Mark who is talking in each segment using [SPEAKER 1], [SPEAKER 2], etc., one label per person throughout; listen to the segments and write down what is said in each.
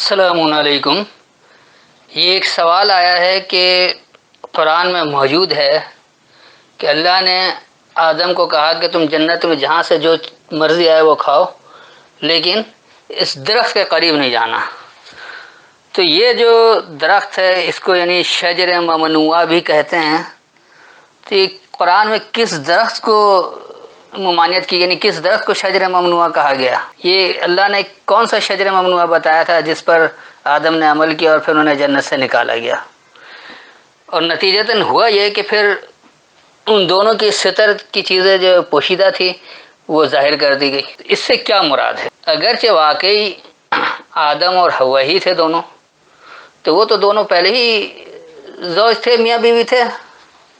[SPEAKER 1] السلام علیکم۔ یہ ایک سوال آیا ہے کہ قرآن میں موجود ہے کہ اللہ نے آدم کو کہا کہ تم جنت میں جہاں سے جو مرضی آئے وہ کھاؤ، لیکن اس درخت کے قریب نہیں جانا۔ تو یہ جو درخت ہے اس کو یعنی شجر ممنوعہ بھی کہتے ہیں۔ تو یہ قرآن میں کس درخت کو ممانعت کی، یعنی کس درخت کو شجر ممنوعہ کہا گیا؟ یہ اللہ نے کون سا شجر ممنوعہ بتایا تھا جس پر آدم نے عمل کیا اور پھر انہیں جنت سے نکالا گیا؟ اور نتیجتاً ہوا یہ کہ پھر ان دونوں کی ستر کی چیزیں جو پوشیدہ تھی وہ ظاہر کر دی گئی۔ اس سے کیا مراد ہے؟ اگرچہ واقعی آدم اور حوا ہی تھے دونوں، تو وہ تو دونوں پہلے ہی زوج تھے، میاں بیوی تھے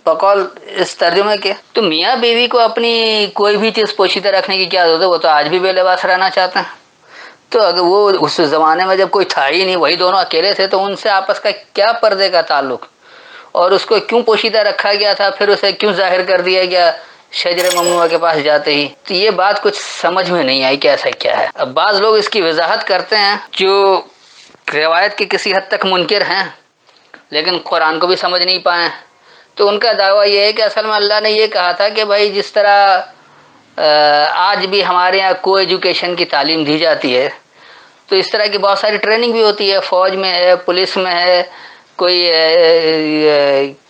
[SPEAKER 1] بقول اس ترجمے کے۔ تو میاں بیوی کو اپنی کوئی بھی چیز پوشیدہ رکھنے کی کیا ضرورت ہے؟ وہ تو آج بھی بے لباس رہنا چاہتے ہیں۔ تو اگر وہ اس زمانے میں جب کوئی تھا ہی نہیں، وہی دونوں اکیلے تھے، تو ان سے آپس کا کیا پردے کا تعلق، اور اس کو کیوں پوشیدہ رکھا گیا تھا، پھر اسے کیوں ظاہر کر دیا گیا شجر ممنوعہ کے پاس جاتے ہی؟ تو یہ بات کچھ سمجھ میں نہیں آئی کہ ایسا کیا ہے۔ اب بعض لوگ اس کی وضاحت کرتے ہیں جو روایت کے کسی حد تک منکر ہیں لیکن قرآن کو بھی سمجھ نہیں پائے، تو ان کا دعویٰ یہ ہے کہ اصل میں اللہ نے یہ کہا تھا کہ بھائی جس طرح آج بھی ہمارے یہاں کو ایجوکیشن کی تعلیم دی جاتی ہے، تو اس طرح کی بہت ساری ٹریننگ بھی ہوتی ہے، فوج میں ہے، پولیس میں ہے، کوئی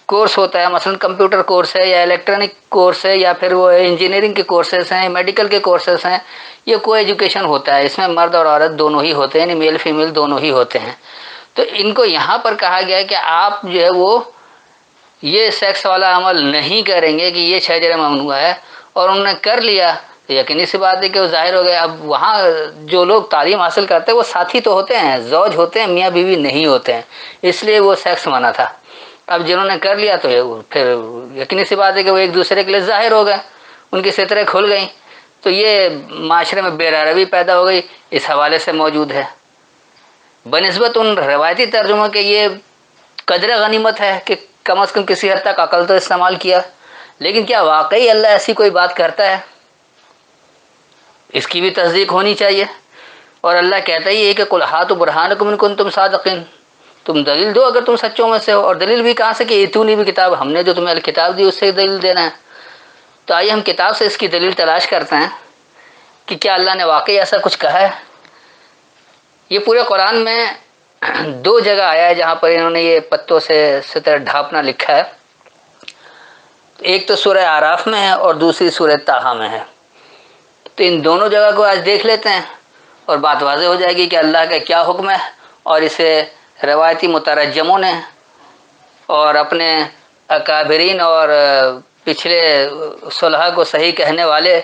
[SPEAKER 1] کورس ہوتا ہے، مثلا کمپیوٹر کورس ہے یا الیکٹرانک کورس ہے یا پھر وہ انجینئرنگ کے کورسز ہیں، میڈیکل کے کورسز ہیں، یہ کو ایجوکیشن ہوتا ہے۔ اس میں مرد اور عورت دونوں ہی ہوتے ہیں، یعنی میل فیمیل دونوں ہی ہوتے ہیں۔ تو ان کو یہاں پر کہا گیا ہے کہ آپ جو ہے وہ یہ سیکس والا عمل نہیں کریں گے کہ یہ شجر ممنوع ہے، اور انہوں نے کر لیا تو یقینی سی بات ہے کہ وہ ظاہر ہو گئے۔ اب وہاں جو لوگ تعلیم حاصل کرتے ہیں وہ ساتھی تو ہوتے ہیں، زوج ہوتے ہیں، میاں بیوی نہیں ہوتے ہیں، اس لیے وہ سیکس منع تھا۔ اب جنہوں نے کر لیا تو پھر یقینی سی بات ہے کہ وہ ایک دوسرے کے لیے ظاہر ہو گئے، ان کی ستریں کھل گئیں، تو یہ معاشرے میں بے روی پیدا ہو گئی، اس حوالے سے موجود ہے۔ بنسبت ان روایتی ترجموں کے یہ قدر غنیمت ہے کہ کم از کم کسی حد تک عقل تو استعمال کیا، لیکن کیا واقعی اللہ ایسی کوئی بات کرتا ہے؟ اس کی بھی تصدیق ہونی چاہیے۔ اور اللہ کہتا ہی ہے کہ قل ہاتوا برہانکم ان کنتم صادقین، تم دلیل دو اگر تم سچوں میں سے ہو۔ اور دلیل بھی کہاں سے کہ ایتونی بھی کتاب، ہم نے جو تمہیں کتاب دی اس سے دلیل دینا ہے۔ تو آئیے ہم کتاب سے اس کی دلیل تلاش کرتے ہیں کہ کیا اللہ نے واقعی ایسا کچھ کہا ہے۔ یہ پورے قرآن میں دو جگہ آیا ہے جہاں پر انہوں نے یہ پتوں سے ستر ڈھانپنا لکھا ہے، ایک تو سورہ اعراف میں ہے اور دوسری سورہ طٰہٰ میں ہے۔ تو ان دونوں جگہ کو آج دیکھ لیتے ہیں اور بات واضح ہو جائے گی کہ اللہ کا کیا حکم ہے، اور اسے روایتی مترجموں نے اور اپنے اکابرین اور پچھلے صلحاء کو صحیح کہنے والے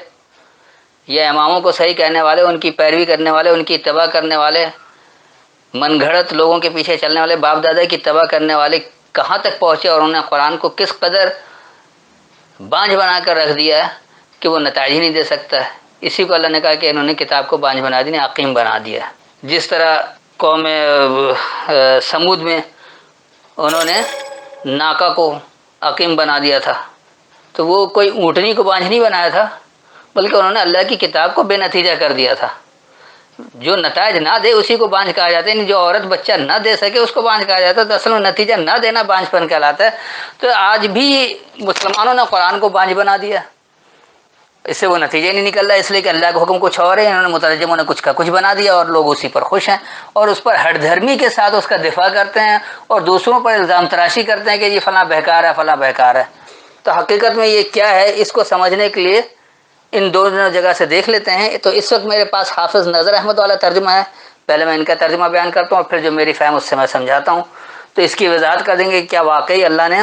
[SPEAKER 1] یا اماموں کو صحیح کہنے والے، ان کی پیروی کرنے والے، ان کی اتباع کرنے والے، من گھڑت لوگوں کے پیچھے چلنے والے، باپ دادا کی اتباع کرنے والے کہاں تک پہنچے اور انہوں نے قرآن کو کس قدر بانجھ بنا کر رکھ دیا ہے کہ وہ نتائج ہی نہیں دے سکتا ہے۔ اسی کو اللہ نے کہا کہ انہوں نے کتاب کو بانجھ بنا دی، عقیم بنا دیا۔ جس طرح قوم سمود میں انہوں نے ناکہ کو عقیم بنا دیا تھا، تو وہ کوئی اونٹنی کو بانجھ نہیں بنایا تھا، بلکہ انہوں نے اللہ کی کتاب کو بے نتیجہ کر دیا تھا۔ جو نتائج نہ دے اسی کو بانجھ کہا جاتا ہے، یعنی جو عورت بچہ نہ دے سکے اس کو بانجھ کہا جاتا ہے۔ تو اصل میں نتیجہ نہ دینا بانجھ پن کہلاتا ہے۔ تو آج بھی مسلمانوں نے قرآن کو بانجھ بنا دیا، اس سے وہ نتیجہ نہیں نکل رہا، اس لیے کہ اللہ کا حکم کچھ اور ہے، انہوں نے مترجموں نے کچھ کا کچھ بنا دیا اور لوگ اسی پر خوش ہیں، اور اس پر ہٹ دھرمی کے ساتھ اس کا دفاع کرتے ہیں اور دوسروں پر الزام تراشی کرتے ہیں کہ یہ فلاں بہکار ہے، فلاں بہکار ہے۔ تو حقیقت میں یہ کیا ہے، اس کو سمجھنے کے لیے ان دونوں جگہ سے دیکھ لیتے ہیں۔ تو اس وقت میرے پاس حافظ نظر احمد والا ترجمہ ہے، پہلے میں ان کا ترجمہ بیان کرتا ہوں اور پھر جو میری فہم اس سے میں سمجھاتا ہوں۔ تو اس کی وضاحت کر دیں گے کہ کیا واقعی اللہ نے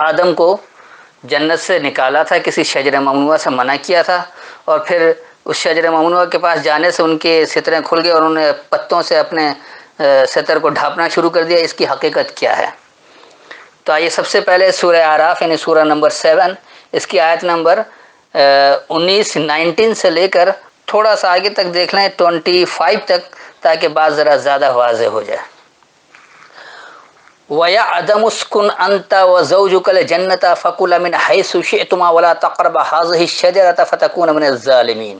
[SPEAKER 1] آدم کو جنت سے نکالا تھا، کسی شجر ممنوعہ سے منع کیا تھا، اور پھر اس شجر ممنوعہ کے پاس جانے سے ان کے ستریں کھل گئے اور انہوں نے پتوں سے اپنے ستر کو ڈھانپنا شروع کر دیا۔ اس کی حقیقت کیا ہے؟ تو آئیے سب سے پہلے سورہ اعراف یعنی سورہ نمبر 7، اس کی آیت نمبر 19 سے لے کر تھوڑا سا آگے تک دیکھ لیں 25 تک، تاکہ بات ذرا زیادہ واضح ہو جائے۔ وَيَا آدَمُ اسْكُنْ أَنْتَ وَزَوْجُكَ الْجَنَّةَ فَكُلَا مِنْ حَيْثُ شِئْتُمَا وَلَا تَقْرَبَا هَٰذِهِ الشَّجَرَةَ فَتَكُونَا مِنَ الظَّالِمِينَ۔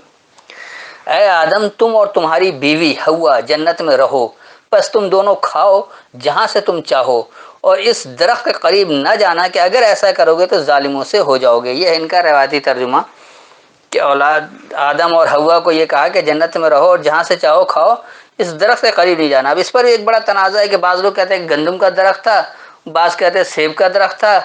[SPEAKER 1] اے آدم، تم اور تمہاری بیوی حوا جنت میں رہو، بس تم دونوں کھاؤ جہاں سے تم چاہو، اور اس درخت کے قریب نہ جانا کہ اگر ایسا کرو گے تو ظالموں سے ہو جاؤ گے۔ یہ ہے ان کا روایتی ترجمہ کہ اولاد آدم اور حوا کو یہ کہا کہ جنت میں رہو اور جہاں سے چاہو کھاؤ، اس درخت کے قریب نہیں جانا۔ اب اس پر ایک بڑا تنازع ہے کہ بعض لوگ کہتے ہیں کہ گندم کا درخت تھا، بعض کہتے ہیں سیب کا درخت تھا،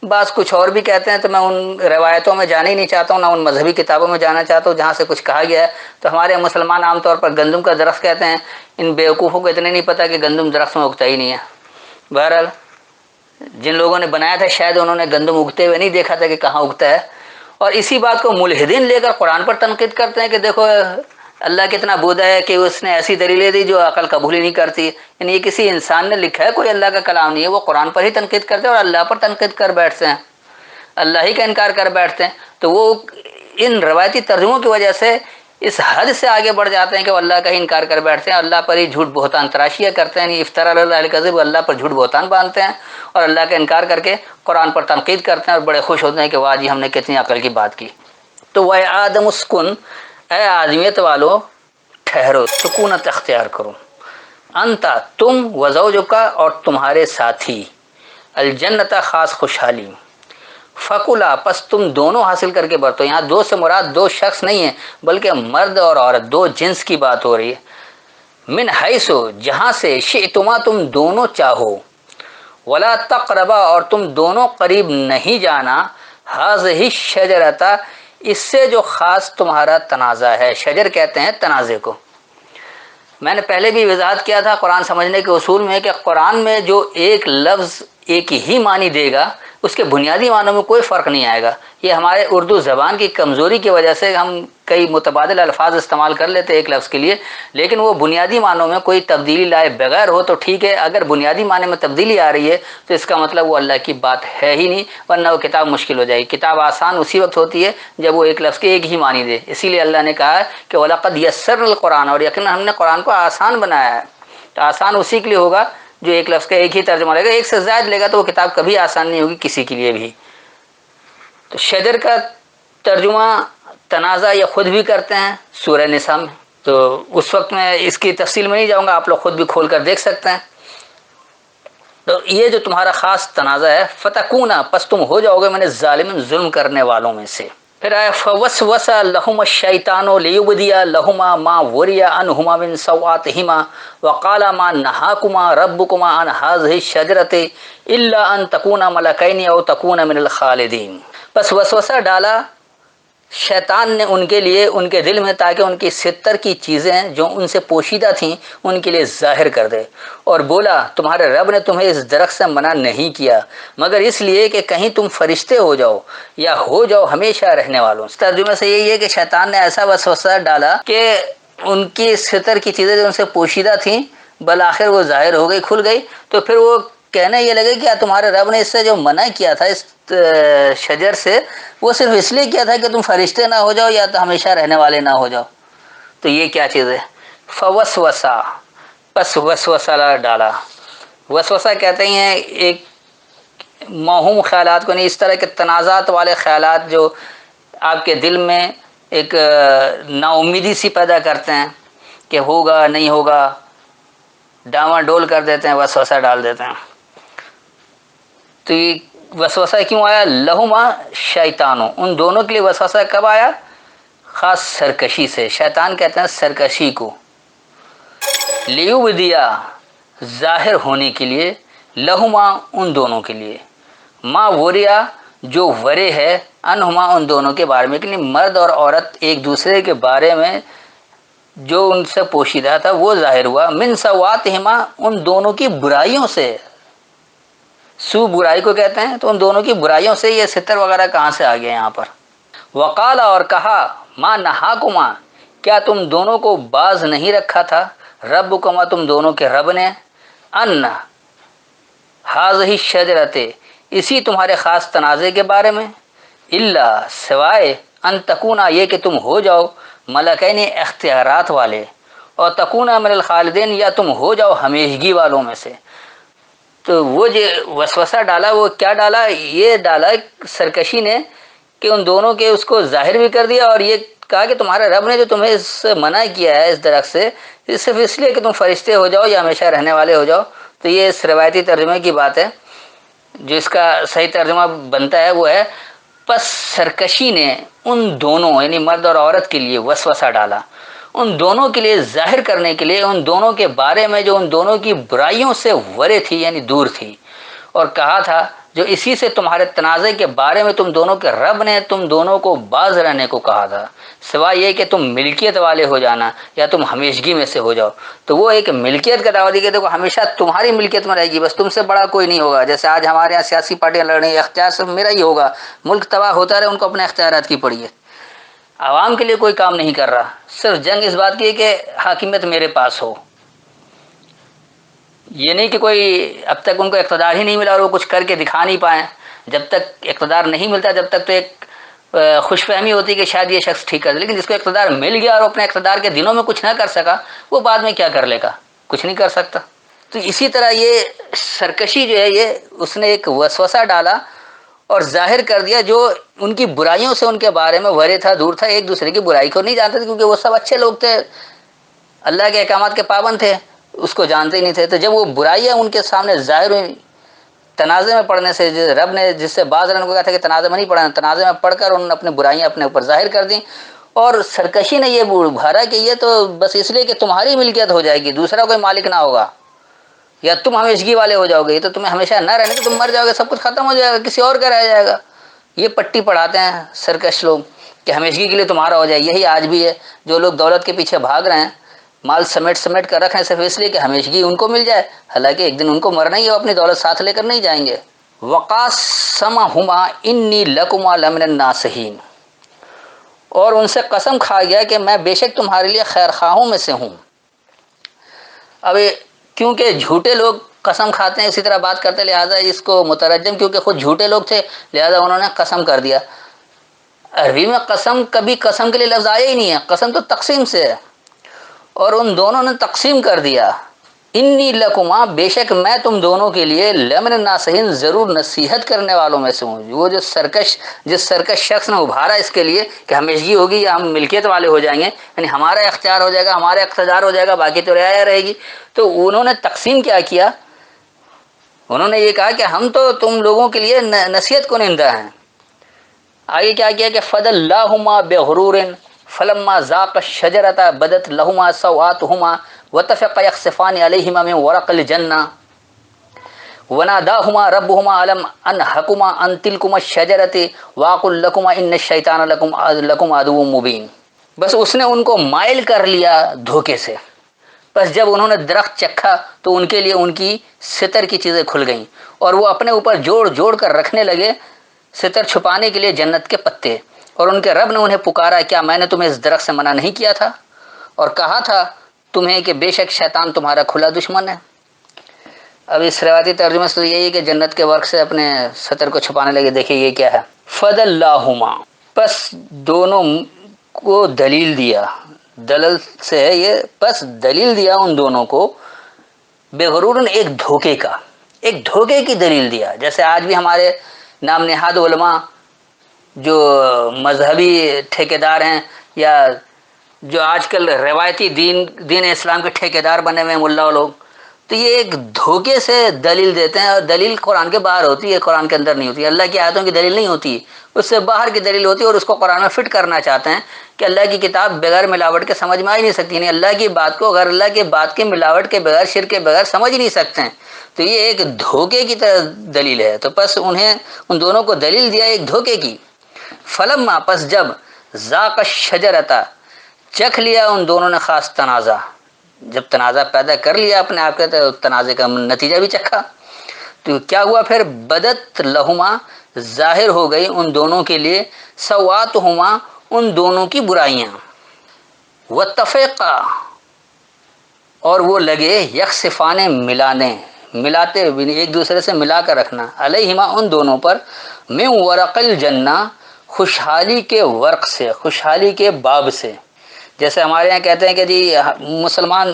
[SPEAKER 1] بعض کچھ اور بھی کہتے ہیں۔ تو میں ان روایتوں میں جانا ہی نہیں چاہتا ہوں، نہ ان مذہبی کتابوں میں جانا چاہتا ہوں جہاں سے کچھ کہا گیا ہے۔ تو ہمارے مسلمان عام طور پر گندم کا درخت کہتے ہیں، ان بیوقوفوں کو اتنے نہیں پتہ کہ گندم درخت میں اگتا ہی نہیں ہے۔ بہرحال جن لوگوں نے بنایا تھا شاید انہوں نے گندم اگتے ہوئے نہیں دیکھا تھا کہ کہاں اگتا ہے، اور اسی بات کو ملحدین لے کر قرآن پر تنقید کرتے ہیں کہ دیکھو اللہ کتنا بودا ہے کہ اس نے ایسی دلیلیں دی جو عقل قبول ہی نہیں کرتی۔ یعنی یہ کسی انسان نے لکھا ہے، کوئی اللہ کا کلام نہیں ہے، وہ قرآن پر ہی تنقید کرتے ہیں اور اللہ پر تنقید کر بیٹھتے ہیں، اللہ ہی کا انکار کر بیٹھتے ہیں۔ تو وہ ان روایتی ترجموں کی وجہ سے اس حد سے آگے بڑھ جاتے ہیں کہ وہ اللہ کا ہی انکار کر بیٹھتے ہیں، اللہ پر ہی جھوٹ بہتان تراشیاں کرتے ہیں، افطار اللہ الکذب، اللہ پر جھوٹ بہتان باندھتے ہیں اور اللہ کا انکار کر کے قرآن پر تنقید کرتے ہیں اور بڑے خوش ہوتے ہیں کہ واہ جی ہم نے کتنی عقل کی بات کی۔ تو وہ آدم اسکن، اے آدمیت والو ٹھہرو، سکونت اختیار کرو، انتا تم، وزوجکا اور تمہارے ساتھی، الجنت خاص خوشحالی، فکلا پس تم دونوں حاصل کر کے برتو۔ یہاں دو سے مراد دو شخص نہیں ہے بلکہ مرد اور عورت، دو جنس کی بات ہو رہی ہے۔ من حیث جہاں سے، شئتما تم دونوں چاہو، ولا تقربا اور تم دونوں قریب نہیں جانا، ہذہ الشجرۃ اس سے جو خاص تمہارا تنازع ہے۔ شجر کہتے ہیں تنازع کو۔ میں نے پہلے بھی وضاحت کیا تھا قرآن سمجھنے کے اصول میں کہ قرآن میں جو ایک لفظ ایک ہی معنی دے گا اس کے بنیادی معنوں میں کوئی فرق نہیں آئے گا۔ یہ ہمارے اردو زبان کی کمزوری کی وجہ سے ہم کئی متبادل الفاظ استعمال کر لیتے ایک لفظ کے لیے، لیکن وہ بنیادی معنوں میں کوئی تبدیلی لائے بغیر ہو تو ٹھیک ہے، اگر بنیادی معنی میں تبدیلی آ رہی ہے تو اس کا مطلب وہ اللہ کی بات ہے ہی نہیں، ورنہ وہ کتاب مشکل ہو جائے گی۔ کتاب آسان اسی وقت ہوتی ہے جب وہ ایک لفظ کے ایک ہی معنی دے، اسی لیے اللہ نے کہا کہ وَلَقَدْ يَسَّرْنَا الْقُرْآنَ، اور یقیناً ہم نے قرآن کو آسان بنایا ہے۔ تو آسان اسی کے لیے ہوگا جو ایک لفظ کا ایک ہی ترجمہ لے گا، ایک سے زائد لے گا تو وہ کتاب کبھی آسان نہیں ہوگی کسی کے لیے بھی۔ تو شجر کا ترجمہ تنازع یہ خود بھی کرتے ہیں سورہ نساء میں، تو اس وقت میں اس کی تفصیل میں نہیں جاؤں گا، آپ لوگ خود بھی کھول کر دیکھ سکتے ہیں۔ تو یہ جو تمہارا خاص تنازع ہے، فتکونا پس تم ہو جاؤ گے من الظالمین ظلم کرنے والوں میں سے۔ پھر آیا فوسوس لہما الشیطان لیبدی لہما ما وریا عنہما من سوآتہما وقال ما نہاکما ربکما عن ہذہ الشجرۃ الا ان تکونا ملکین او تکونا من الخالدین۔ بس وسوسہ ڈالا شیطان نے ان کے لیے ان کے دل میں تاکہ ان کی 70 کی چیزیں جو ان سے پوشیدہ تھیں ان کے لیے ظاہر کر دے، اور بولا تمہارے رب نے تمہیں اس درخت سے منع نہیں کیا مگر اس لیے کہ کہیں تم فرشتے ہو جاؤ یا ہو جاؤ ہمیشہ رہنے والوں۔ اس ترجمے سے یہی ہے کہ شیطان نے ایسا وسوسہ ڈالا کہ ان کی 70 کی چیزیں جو ان سے پوشیدہ تھیں بالآخر وہ ظاہر ہو گئی، کھل گئی۔ تو پھر وہ کہنے یہ لگے کہ تمہارے رب نے اس سے جو منع کیا تھا اس شجر سے، وہ صرف اس لیے کیا تھا کہ تم فرشتے نہ ہو جاؤ یا تو ہمیشہ رہنے والے نہ ہو جاؤ۔ تو یہ کیا چیز ہے؟ فوسوسہ پس وسوسہ ڈالا۔ وسوسہ کہتے ہیں ایک موہوم خیالات کو، نہیں اس طرح کے تنازعات والے خیالات جو آپ کے دل میں ایک نا امیدی سی پیدا کرتے ہیں کہ ہوگا نہیں ہوگا، ڈاواں ڈول کر دیتے ہیں، وسوسہ ڈال دیتے ہیں۔ تو یہ وسوسہ کیوں آیا؟ لہما شیطانو، ان دونوں کے لیے وسوسہ کب آیا؟ خاص سرکشی سے۔ شیطان کہتے ہیں سرکشی کو۔ لیبدیا ظاہر ہونے کے لیے، لہما ان دونوں کے لیے، ما وریا جو ورے ہے، انہما ان دونوں کے بارے میں، کہ مرد اور عورت ایک دوسرے کے بارے میں جو ان سے پوشیدہ تھا وہ ظاہر ہوا، من سواتہما ان دونوں کی برائیوں سے۔ سو برائی کو کہتے ہیں، تو ان دونوں کی برائیوں سے یہ 70 وغیرہ کہاں سے آ گیا یہاں پر۔ وقال اور کہا، ما نہاکما کیا تم دونوں کو باز نہیں رکھا تھا، ربکما تم دونوں کے رب نے، ان ہذہ الشجرۃ اسی تمہارے خاص تنازع کے بارے میں، الا سوائے ان تکونا یہ کہ تم ہو جاؤ ملکین اختیارات والے، اور تکونا من الخالدین یا تم ہو جاؤ ہمیشگی والوں میں سے۔ تو وہ جو وسوسہ ڈالا وہ کیا ڈالا؟ یہ ڈالا سرکشی نے کہ ان دونوں کے اس کو ظاہر بھی کر دیا اور یہ کہا کہ تمہارے رب نے جو تمہیں اس سے منع کیا ہے اس درخت سے، صرف اس لیے کہ تم فرشتے ہو جاؤ یا ہمیشہ رہنے والے ہو جاؤ. تو یہ اس روایتی ترجمے کی بات ہے. جو اس کا صحیح ترجمہ بنتا ہے وہ ہے پس سرکشی نے ان دونوں یعنی مرد اور عورت کے لیے وسوسہ ڈالا، ان دونوں کے لیے ظاہر کرنے کے لیے ان دونوں کے بارے میں جو ان دونوں کی برائیوں سے ورے تھی یعنی دور تھی، اور کہا تھا جو اسی سے تمہارے تنازع کے بارے میں تم دونوں کے رب نے تم دونوں کو باز رہنے کو کہا تھا، سوائے یہ کہ تم ملکیت والے ہو جانا یا تم ہمیشگی میں سے ہو جاؤ. تو وہ ایک ملکیت کا دعویٰ دی کہ دیکھو ہمیشہ تمہاری ملکیت میں رہے گی، بس تم سے بڑا کوئی نہیں ہوگا. جیسے آج ہمارے یہاں سیاسی پارٹیاں لڑ رہی ہیں، اختیار صرف میرا ہی ہوگا، ملک تباہ ہوتا رہے، ان کو اپنے اختیارات کی پڑی ہے، عوام کے لیے کوئی کام نہیں کر رہا. صرف جنگ اس بات کی ہے کہ حاکمیت میرے پاس ہو. یہ نہیں کہ کوئی اب تک ان کو اقتدار ہی نہیں ملا اور وہ کچھ کر کے دکھا نہیں پائیں. جب تک اقتدار نہیں ملتا جب تک تو ایک خوش فہمی ہوتی کہ شاید یہ شخص ٹھیک کر دے، لیکن جس کو اقتدار مل گیا اور اپنے اقتدار کے دنوں میں کچھ نہ کر سکا وہ بعد میں کیا کر لے گا؟ کچھ نہیں کر سکتا. تو اسی طرح یہ سرکشی جو ہے یہ اس نے ایک وسوسہ ڈالا اور ظاہر کر دیا جو ان کی برائیوں سے ان کے بارے میں ورے تھا، دور تھا، ایک دوسرے کی برائی کو نہیں جانتے تھے کیونکہ وہ سب اچھے لوگ تھے، اللہ کے احکامات کے پابند تھے، اس کو جانتے ہی نہیں تھے. تو جب وہ برائیاں ان کے سامنے ظاہر ہوئی تنازع میں پڑنے سے، رب نے جس سے بعض رن کو کہا تھا کہ تنازع میں نہیں پڑھنا، تنازع میں پڑھ کر انہوں نے اپنے برائیاں اپنے اوپر ظاہر کر دیں. اور سرکشی نے یہ بھارا کہ یہ تو بس اس لیے کہ تمہاری ملکیت ہو جائے گی، دوسرا کوئی مالک نہ ہوگا، یا تم ہمیشگی والے ہو جاؤ گے. یہ تو تمہیں ہمیشہ نہ رہنے کہ تم مر جاؤ گے، سب کچھ ختم ہو جائے گا، کسی اور کا رہ جائے گا. یہ پٹی پڑھاتے ہیں سرکش لوگ کہ ہمیشگی کے لیے تمہارا ہو جائے. یہی آج بھی ہے، جو لوگ دولت کے پیچھے بھاگ رہے ہیں، مال سمیٹ کر رکھیں صرف اس لیے کہ ہمیشگی ان کو مل جائے، حالانکہ ایک دن ان کو مرنا ہی ہے، وہ اپنی دولت ساتھ لے کر نہیں جائیں گے. وقاسمہما انی لکما لمن الناصحین، اور ان سے قسم کھا گیا کہ میں بے شک تمہارے لیے خیر خواہوں میں سے ہوں. اب کیونکہ جھوٹے لوگ قسم کھاتے ہیں اسی طرح بات کرتے، لہٰذا اس کو مترجم کیونکہ خود جھوٹے لوگ تھے لہٰذا انہوں نے قسم کر دیا. عربی میں قسم کبھی قسم کے لیے لفظ آیا ہی نہیں ہے، قسم تو تقسیم سے ہے، اور ان دونوں نے تقسیم کر دیا. انی لکما، بے شک میں تم دونوں کے لیے لمن الناصحین، ضرور نصیحت کرنے والوں میں سے ہوں. وہ جس سرکش شخص نے ابھارا اس کے لیے کہ ہمیشگی ہوگی یا ہم ملکیت والے ہو جائیں گے، یعنی ہمارا اختیار ہو جائے گا، ہمارا اقتدار ہو جائے گا، باقی تو رعایا رہے گی. تو انہوں نے تقسیم کیا کیا، انہوں نے یہ کہا کہ ہم تو تم لوگوں کے لیے نصیحت کنندہ ہیں. آگے کیا کیا کہ فَدَلَّاهُمَا بِغُرُورٍ فَلَمَّا ذَاقَا الشَّجَرَةَ بَدَتْ لَهُمَا سَوْآتُهُمَا وَطَفِقَا يَخْصِفَانِ عَلَيْهِمَا مِنْ وَرَقِ الْجَنَّةِ وَنَادَاهُمَا رَبُّهُمَا أَلَمْ أَنْهَكُمَا عَنْ تِلْكُمَا الشَّجَرَةِ وَأَقُلْ لَكُمَا إِنَّ الشَّيْطَانَ لَكُمْ عَدُوٌّ مُّبِينٌ. بس اس نے ان کو مائل کر لیا دھوکے سے. بس جب انہوں نے درخت چکھا تو ان کے لیے ان کی ستر کی چیزیں کھل گئیں، اور وہ اپنے اوپر جوڑ جوڑ کر رکھنے لگے ستر چھپانے کے لیے جنت کے پتے. اور ان کے رب نے انہیں پکارا، کیا میں نے تمہیں اس درخت سے منع نہیں کیا تھا اور کہا تھا تمہیں کہ بے شک شیطان تمہارا کھلا دشمن ہے. اب اس روایتی ترجمے سے تو یہی ہے کہ جنت کے ورق سے اپنے ستر کو چھپانے لگے. دیکھیے یہ کیا ہے، فَدَلَّاهُمَا، پس دونوں کو دلیل دیا، دلل سے ہے یہ، پس دلیل دیا ان دونوں کو، بغرور، ایک دھوکے کا، ایک دھوکے کی دلیل دیا. جیسے آج بھی ہمارے نام نہاد علماء جو مذہبی ٹھیکیدار ہیں یا جو آج کل روایتی دین اسلام کے ٹھیکیدار بنے ہوئے ہیں ملا لوگ، تو یہ ایک دھوکے سے دلیل دیتے ہیں، اور دلیل قرآن کے باہر ہوتی ہے، قرآن کے اندر نہیں ہوتی. اللہ کی آیتوں کی دلیل نہیں ہوتی، اس سے باہر کی دلیل ہوتی ہے، اور اس کو قرآن میں فٹ کرنا چاہتے ہیں کہ اللہ کی کتاب بغیر ملاوٹ کے سمجھ میں آ ہی نہیں سکتی، یعنی اللہ کی بات کو غیر اللہ کی بات کے ملاوٹ کے بغیر، شرک کے بغیر سمجھ ہی نہیں سکتے ہیں. تو یہ ایک دھوکے کی طرح دلیل ہے. تو پس انہیں ان دونوں کو دلیل دیا ایک دھوکے کی. فلما، پس جب ذاق الشجرۃ، چکھ لیا ان دونوں نے خاص تنازع، جب تنازع پیدا کر لیا اپنے آپ کے تو تنازع کا نتیجہ بھی چکھا، تو کیا ہوا پھر، بدت لہما، ظاہر ہو گئی ان دونوں کے لیے، سوآتہما، ان دونوں کی برائیاں، واتفقا، اور وہ لگے یکسفان، ملاتے ایک دوسرے سے ملا کر رکھنا، علیہما، ان دونوں پر، من ورق الجنہ، خوشحالی کے ورق سے، خوشحالی کے باب سے. جیسے ہمارے یہاں کہتے ہیں کہ جی مسلمان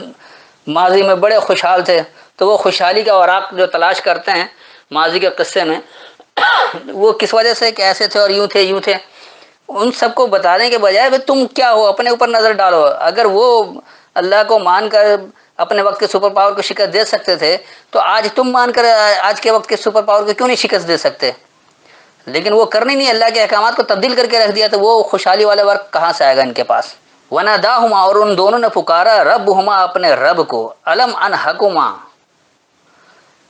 [SPEAKER 1] ماضی میں بڑے خوشحال تھے، تو وہ خوشحالی کا اوراق جو تلاش کرتے ہیں ماضی کے قصے میں، وہ کس وجہ سے کہ ایسے تھے اور یوں تھے. ان سب کو بتانے کے بجائے بھائی تم کیا ہو، اپنے اوپر نظر ڈالو۔ اگر وہ اللہ کو مان کر اپنے وقت کے سپر پاور کو شکست دے سکتے تھے تو آج تم مان کر آج کے وقت کے سپر پاور کو کیوں نہیں شکست دے سکتے؟ لیکن وہ کرنی نہیں، اللہ کے احکامات کو تبدیل کر کے رکھ دیا، تو وہ خوشحالی والا وقت کہاں سے آئے گا ان کے پاس؟ وَنَادَاهُمَا، اور ان دونوں نے پکارا، ربهما، اپنے رب کو، الم انہکما،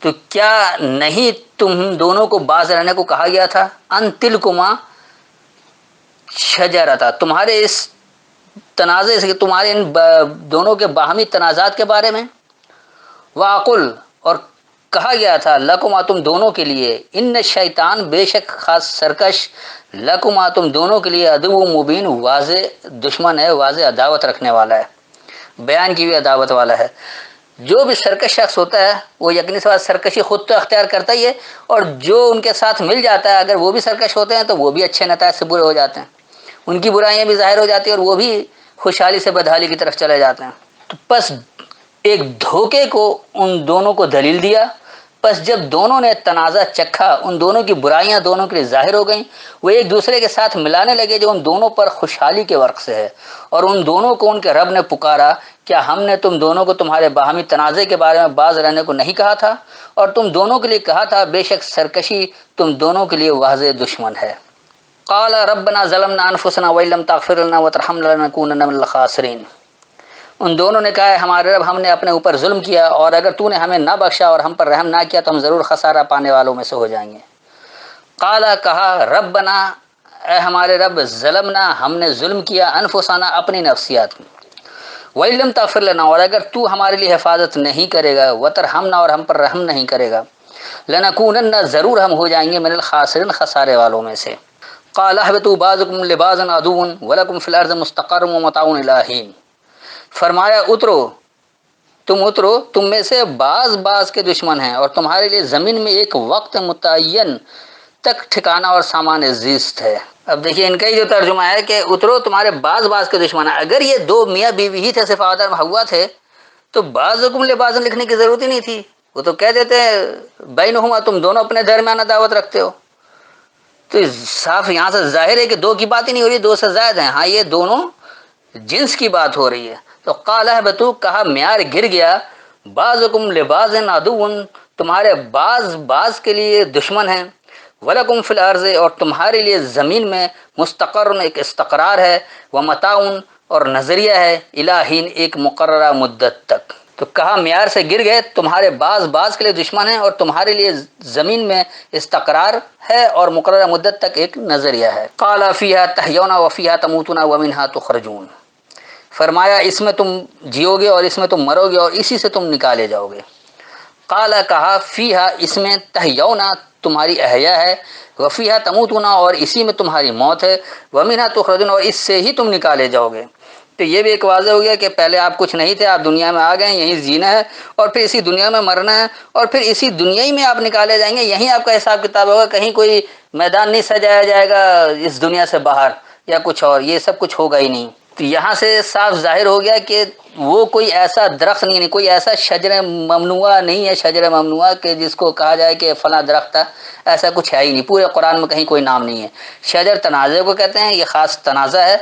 [SPEAKER 1] تو کیا نہیں تم دونوں کو باز رہنے کو کہا گیا تھا، ان تلکما شجرتا، تمہارے اس تنازع سے، تمہارے ان دونوں کے باہمی تنازعات کے بارے میں، واقل، اور کہا گیا تھا، لکما، تم دونوں کے لیے، ان شیطان، بے شک خاص سرکش، لکما، تم دونوں کے لیے، عدو مبین، واضح دشمن ہے، واضح عداوت رکھنے والا ہے، بیان کی ہوئی عداوت والا ہے۔ جو بھی سرکش شخص ہوتا ہے وہ یقینی سی بات سرکشی خود تو اختیار کرتا ہی ہے، اور جو ان کے ساتھ مل جاتا ہے اگر وہ بھی سرکش ہوتے ہیں تو وہ بھی اچھے نتائج سے برے ہو جاتے ہیں، ان کی برائیاں بھی ظاہر ہو جاتی ہیں اور وہ بھی خوشحالی سے بدحالی کی طرف چلے جاتے ہیں۔ تو پس ایک دھوکے کو ان دونوں کو دلیل دیا، پس جب دونوں نے تنازع چکھا، ان دونوں کی برائیاں دونوں کے لیے ظاہر ہو گئیں، وہ ایک دوسرے کے ساتھ ملانے لگے جو ان دونوں پر خوشحالی کے ورق سے ہے، اور ان دونوں کو ان کے رب نے پکارا، کیا ہم نے تم دونوں کو تمہارے باہمی تنازع کے بارے میں باز رہنے کو نہیں کہا تھا، اور تم دونوں کے لیے کہا تھا، بے شک سرکشی تم دونوں کے لیے واضح دشمن ہے۔ قال ربنا ظلمنا انفسنا وان لم تغفر لنا وترحمنا لنكونن من الخاسرین، ان دونوں نے کہا ہے ہمارے رب ہم نے اپنے اوپر ظلم کیا، اور اگر تو نے ہمیں نہ بخشا اور ہم پر رحم نہ کیا تو ہم ضرور خسارہ پانے والوں میں سے ہو جائیں گے۔ قال، کہا، ربنا، اے ہمارے رب، ظلمنا، ہم نے ظلم کیا، انفسنا، اپنی نفسیات میں، وَإِن لَمْ تَغْفِرْ لَنَا، اور اگر تو ہمارے لیے حفاظت نہیں کرے گا، وَتَرْحَمْنَا، اور ہم پر رحم نہیں کرے گا، لَنَكُونَنَّ، ضرور ہم ہو جائیں گے، من الخاسرین، خسارے والوں میں سے۔ قَالَ اهْبِطُوا بَعْضُكُمْ لِبَعْضٍ عَدُوٌّ وَلَكُمْ فِي الْأَرْضِ مُسْتَقَرٌّ وَمَتَاعٌ إِلَىٰ حِینٍ، فرمایا اترو، تم میں سے بعض کے دشمن ہیں، اور تمہارے لیے زمین میں ایک وقت متعین تک ٹھکانہ اور سامان زیست ہے۔ اب دیکھیے ان کا ہی جو ترجمہ ہے کہ اترو، تمہارے بعض کے دشمن ہیں۔ اگر یہ دو میاں بیوی ہی تھے، صرف آدم حوا تھے، تو بعضکم لبعض لکھنے کی ضرورت ہی نہیں تھی، وہ تو کہہ دیتے ہیں بینہما، تم دونوں اپنے درمیان عداوت رکھتے ہو۔ تو صاف یہاں سے ظاہر ہے کہ دو کی بات ہی نہیں ہو رہی، دو سے زائد ہیں، ہاں یہ دونوں جنس کی بات ہو رہی ہے۔ تو قال اہبطوا، کہا معیار گر گیا، بعضکم لبعض عدو، تمہارے بعض کے لیے دشمن ہیں، ولکم فی الارض، اور تمہارے لیے زمین میں، مستقر، ایک استقرار ہے، ومتاع، اور نظریہ ہے، الی حین، ایک مقررہ مدت تک۔ تو کہا معیار سے گر گئے، تمہارے بعض کے لیے دشمن ہیں، اور تمہارے لیے زمین میں استقرار ہے اور مقررہ مدت تک ایک نظریہ ہے۔ قال فیہا تحیون وفیہا تموتون ومنہا تخرجون، فرمایا اس میں تم جیو گے اور اس میں تم مرو گے اور اسی سے تم نکالے جاؤ گے۔ قال، کہا، فیہا، اس میں، تحیون، تمہاری احیا ہے، وفیہا تموتون، اور اسی میں تمہاری موت ہے، ومنہا تخرجون، اور اس سے ہی تم نکالے جاؤ گے۔ تو یہ بھی ایک واضح ہو گیا کہ پہلے آپ کچھ نہیں تھے، آپ دنیا میں آ گئے، یہیں جینا ہے اور پھر اسی دنیا میں مرنا ہے، اور پھر اسی دنیا ہی میں آپ نکالے جائیں گے، یہیں آپ کا حساب کتاب ہوگا، کہیں کوئی میدان نہیں سجایا جائے گا اس دنیا سے باہر یا کچھ اور، یہ سب کچھ ہوگا ہی نہیں۔ تو یہاں سے صاف ظاہر ہو گیا کہ وہ کوئی ایسا درخت نہیں، کوئی ایسا شجر ممنوعہ نہیں ہے، شجر ممنوعہ کہ جس کو کہا جائے کہ فلاں درخت ہے، ایسا کچھ ہے ہی نہیں، پورے قرآن میں کہیں کوئی نام نہیں ہے۔ شجر تنازع کو کہتے ہیں، یہ خاص تنازع ہے،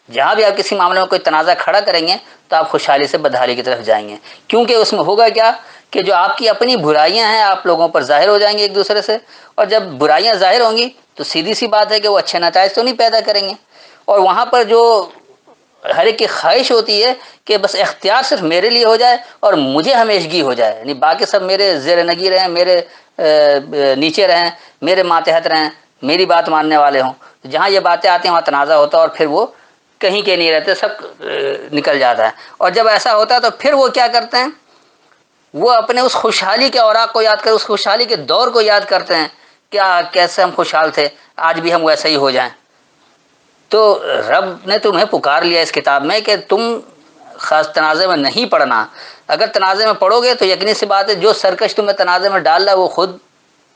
[SPEAKER 1] جہاں بھی آپ کسی معاملے میں کوئی تنازع کھڑا کریں گے تو آپ خوشحالی سے بدحالی کی طرف جائیں گے، کیونکہ اس میں ہوگا کیا کہ جو آپ کی اپنی برائیاں ہیں آپ لوگوں پر ظاہر ہو جائیں گے ایک دوسرے سے، اور جب برائیاں ظاہر ہوں گی تو سیدھی سی بات ہے کہ وہ اچھے نتائج تو نہیں پیدا کریں گے، اور وہاں پر جو ہر ایک کی خواہش ہوتی ہے کہ بس اختیار صرف میرے لیے ہو جائے اور مجھے ہمیشگی ہو جائے، یعنی باقی سب میرے زیر نگی رہیں، میرے نیچے رہیں، میرے ماتحت رہیں، میری بات ماننے والے ہوں۔ جہاں یہ باتیں آتی ہیں وہاں تنازع ہوتا ہے اور پھر وہ کہیں کے نہیں رہتے، سب نکل جاتا ہے۔ اور جب ایسا ہوتا ہے تو پھر وہ کیا کرتے ہیں، وہ اپنے اس خوشحالی کے اوراق کو یاد کر، اس خوشحالی کے دور کو یاد کرتے ہیں، کیا کیسے ہم خوشحال تھے، آج بھی ہم ویسے ہی ہو جائیں۔ تو رب نے تمہیں پکار لیا اس کتاب میں کہ تم خاص تنازع میں نہیں پڑنا، اگر تنازع میں پڑو گے تو یقینی سی بات ہے جو سرکش تمہیں تنازع میں ڈال رہا ہے وہ خود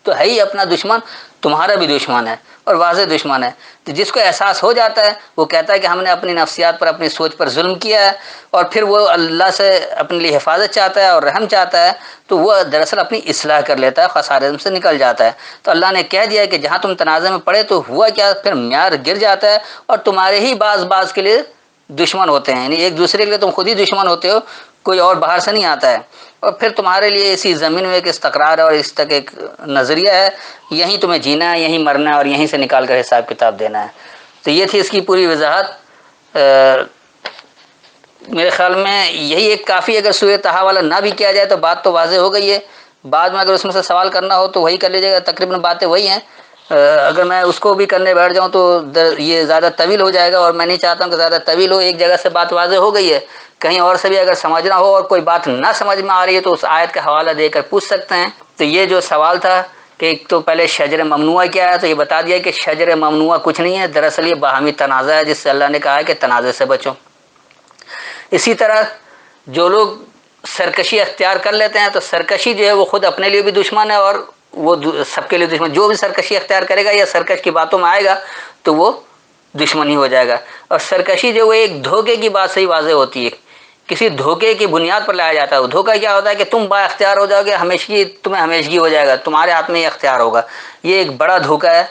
[SPEAKER 1] تو ہے ہی اپنا دشمن، تمہارا بھی دشمن ہے اور واضح دشمن ہے۔ تو جس کو احساس ہو جاتا ہے وہ کہتا ہے کہ ہم نے اپنی نفسیات پر، اپنی سوچ پر ظلم کیا ہے، اور پھر وہ اللہ سے اپنے لیے حفاظت چاہتا ہے اور رحم چاہتا ہے، تو وہ دراصل اپنی اصلاح کر لیتا ہے، خسارے سے نکل جاتا ہے۔ تو اللہ نے کہہ دیا کہ جہاں تم تنازع میں پڑے تو ہوا کیا، پھر معیار گر جاتا ہے اور تمہارے ہی بعض کے لیے دشمن ہوتے ہیں، یعنی ایک دوسرے کے لیے تم خود ہی دشمن ہوتے ہو، کوئی اور باہر سے نہیں آتا ہے۔ اور پھر تمہارے لیے اسی زمین میں ایک استقرار ہے اور اس تک ایک نظریہ ہے، یہیں تمہیں جینا ہے، یہیں مرنا ہے اور یہیں سے نکال کر حساب کتاب دینا ہے۔ تو یہ تھی اس کی پوری وضاحت۔ میرے خیال میں یہی ایک کافی، اگر سورہ طٰہٰ والا نہ بھی کیا جائے تو بات تو واضح ہو گئی ہے۔ بعد میں اگر اس میں سے سوال کرنا ہو تو وہی کر لیجیے گا، تقریباً باتیں وہی ہیں۔ اگر میں اس کو بھی کرنے بیٹھ جاؤں تو یہ زیادہ طویل ہو جائے گا، اور میں نہیں چاہتا ہوں کہ زیادہ طویل ہو۔ ایک جگہ سے بات واضح ہو گئی ہے، کہیں اور سے بھی اگر سمجھنا ہو اور کوئی بات نہ سمجھ میں آ رہی ہے تو اس آیت کا حوالہ دے کر پوچھ سکتے ہیں۔ تو یہ جو سوال تھا کہ ایک تو پہلے شجر ممنوعہ کیا ہے، تو یہ بتا دیا کہ شجر ممنوعہ کچھ نہیں ہے، دراصل یہ باہمی تنازع ہے، جس سے اللہ نے کہا ہے کہ تنازع سے بچو۔ اسی طرح جو لوگ سرکشی اختیار کر لیتے ہیں تو سرکشی جو ہے وہ خود اپنے لیے بھی دشمن ہے اور وہ سب کے لیے دشمن۔ جو بھی سرکشی اختیار کرے گا یا سرکش کی باتوں میں آئے گا تو وہ دشمن ہی ہو جائے گا۔ اور سرکشی جو وہ ایک دھوکے کی بات سے ہی واضح ہوتی ہے، کسی دھوکے کی بنیاد پر لایا جاتا ہے۔ وہ دھوکہ کیا ہوتا ہے کہ تم با اختیار ہو جاؤ گے، ہمیشگی تمہیں ہمیشگی ہو جائے گا، تمہارے ہاتھ میں یہ اختیار ہوگا۔ یہ ایک بڑا دھوکہ ہے،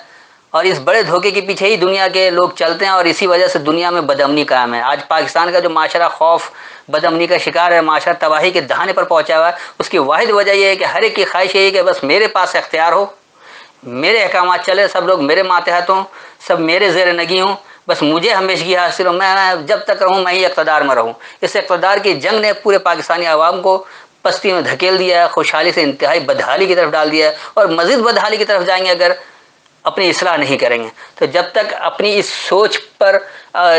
[SPEAKER 1] اور اس بڑے دھوکے کے پیچھے ہی دنیا کے لوگ چلتے ہیں، اور اسی وجہ سے دنیا میں بدامنی قائم ہے۔ آج پاکستان کا جو معاشرہ خوف بدامنی کا شکار ہے، معاشرہ تباہی کے دہانے پر پہنچا ہوا ہے، اس کی واحد وجہ یہ ہے کہ ہر ایک کی خواہش یہی ہے کہ بس میرے پاس اختیار ہو، میرے احکامات چلے، سب لوگ میرے ماتحت ہوں، سب میرے زیر نگی ہوں، بس مجھے ہمیشگی حاصل ہو، میں جب تک رہوں میں ہی اقتدار میں رہوں۔ اس اقتدار کی جنگ نے پورے پاکستانی عوام کو پستی میں دھکیل دیا ہے، خوشحالی سے انتہائی بدحالی کی طرف ڈال دیا ہے، اور مزید بدحالی کی طرف جائیں گے اگر اپنی اصلاح نہیں کریں گے۔ تو جب تک اپنی اس سوچ پر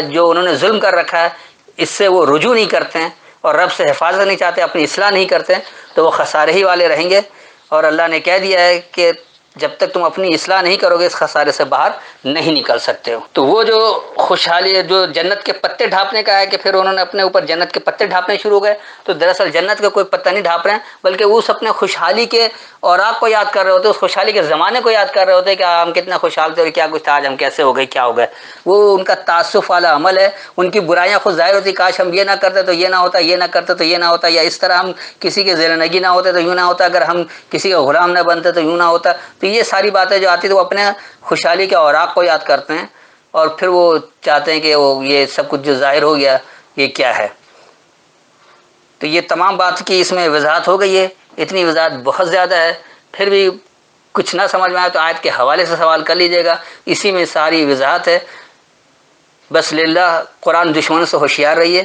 [SPEAKER 1] جو انہوں نے ظلم کر رکھا ہے اس سے وہ رجوع نہیں کرتے ہیں اور رب سے حفاظت نہیں چاہتے، اپنی اصلاح نہیں کرتے، تو وہ خسارے ہی والے رہیں گے۔ اور اللہ نے کہہ دیا ہے کہ جب تک تم اپنی اصلاح نہیں کرو گے اس خسارے سے باہر نہیں نکل سکتے ہو۔ تو وہ جو خوشحالی، جو جنت کے پتے ڈھانپنے کا ہے کہ پھر انہوں نے اپنے اوپر جنت کے پتے ڈھانپنے شروع ہو گئے، تو دراصل جنت کا کوئی پتہ نہیں ڈھانپ رہے ہیں، بلکہ اس اپنے خوشحالی کے اوراق کو یاد کر رہے ہوتے ہیں، اس خوشحالی کے زمانے کو یاد کر رہے ہوتے ہیں کہ ہم کتنا خوشحال تھے اور کیا کچھ تھا، آج ہم کیسے ہو گئے، کیا ہو گئے۔ وہ ان کا تعسف والا عمل ہے، ان کی برائیاں خود ظاہر ہوتی، کاش ہم یہ نہ کرتے تو یہ نہ ہوتا، یہ نہ کرتے تو یہ نہ ہوتا، یا اس طرح ہم کسی کے زیر نگی نہ ہوتے تو یوں نہ ہوتا، اگر ہم کسی کا غلام نہ بنتے تو یوں نہ ہوتا۔ تو یہ ساری باتیں جو آتی تو وہ اپنے خوشحالی کے اوراق کو یاد کرتے ہیں، اور پھر وہ چاہتے ہیں کہ وہ یہ سب کچھ جو ظاہر ہو گیا یہ کیا ہے۔ تو یہ تمام بات کی اس میں وضاحت ہو گئی ہے، اتنی وضاحت بہت زیادہ ہے۔ پھر بھی کچھ نہ سمجھ میں آئے تو آیت کے حوالے سے سوال کر لیجیے گا، اسی میں ساری وضاحت ہے۔ بس للہ قرآن دشمنوں سے ہوشیار رہیے،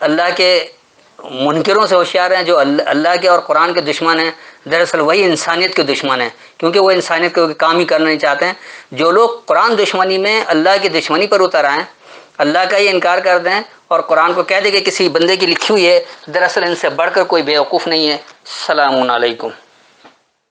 [SPEAKER 1] اللہ کے منکروں سے ہوشیار ہیں۔ جو اللہ کے اور قرآن کے دشمن ہیں دراصل وہی انسانیت کے دشمن ہیں، کیونکہ وہ انسانیت کے کام ہی کرنا نہیں چاہتے ہیں۔ جو لوگ قرآن دشمنی میں اللہ کی دشمنی پر اتر آئیں، اللہ کا ہی انکار کر دیں اور قرآن کو کہہ دیں کہ کسی بندے کی لکھی ہوئی ہے، دراصل ان سے بڑھ کر کوئی بیوقوف نہیں ہے۔ السلام علیکم۔